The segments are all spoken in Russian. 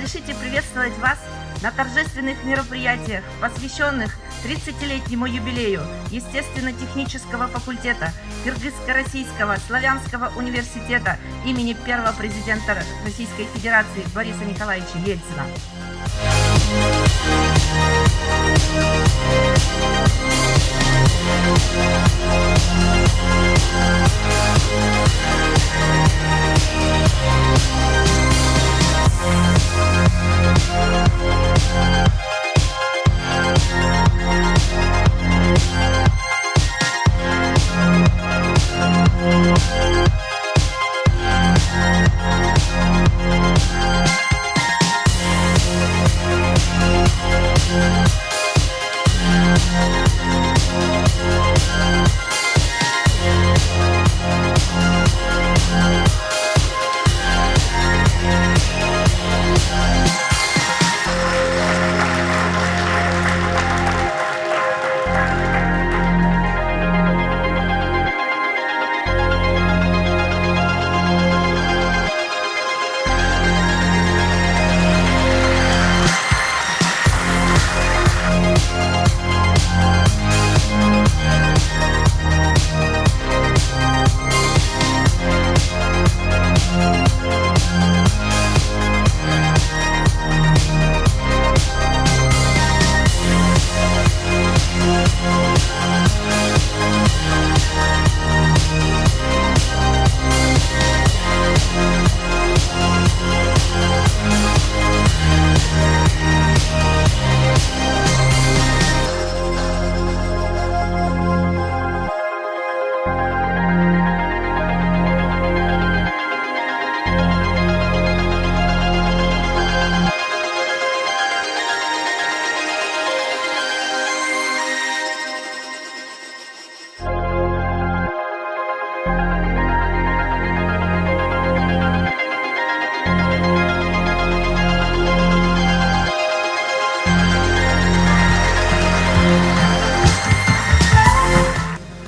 Разрешите приветствовать вас на торжественных мероприятиях, посвященных 30-летнему юбилею Естественно-технического факультета Кыргызско-Российского славянского университета имени первого президента Российской Федерации Бориса Николаевича Ельцина.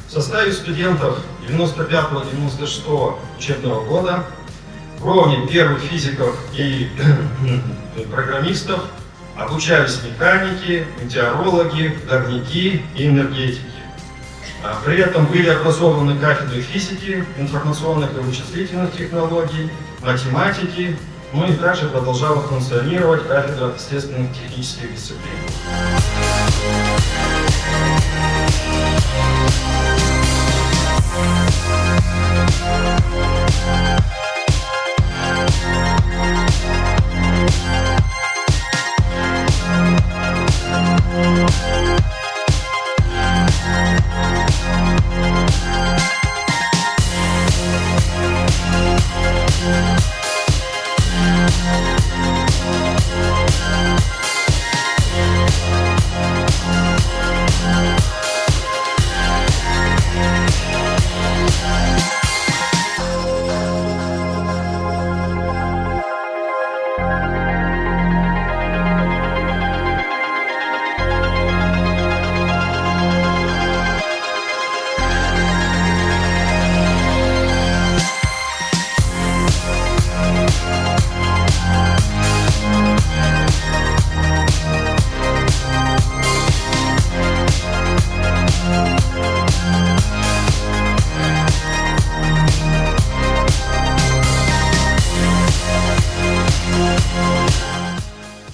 В составе студентов 95-96 учебного года в уровне первых физиков и программистов обучались механики, метеорологи, горняки и энергетики. При этом были образованы кафедры физики, информационных и вычислительных технологий, математики, ну и также продолжала функционировать кафедра естественных технических дисциплин.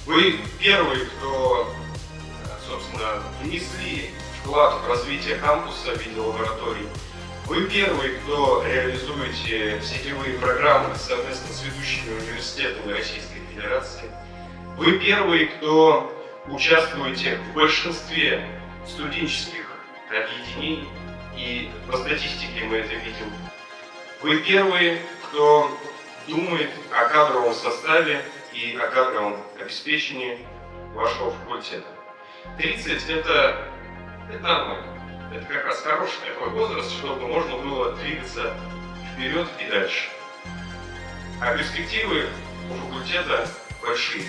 Вы первые, кто, собственно, внесли вклад в развитие кампуса в виде лабораторий. Вы первые, кто реализуете сетевые программы совместно с ведущими университетами Российской Федерации. Вы первые, кто участвуете в большинстве студенческих объединений, и по статистике мы это видим. Вы первые, кто думает о кадровом составе и о кадровом обеспечении вашего факультета. 30 это нормально. Это как раз хороший такой возраст, чтобы можно было двигаться вперед и дальше. А перспективы у факультета большие.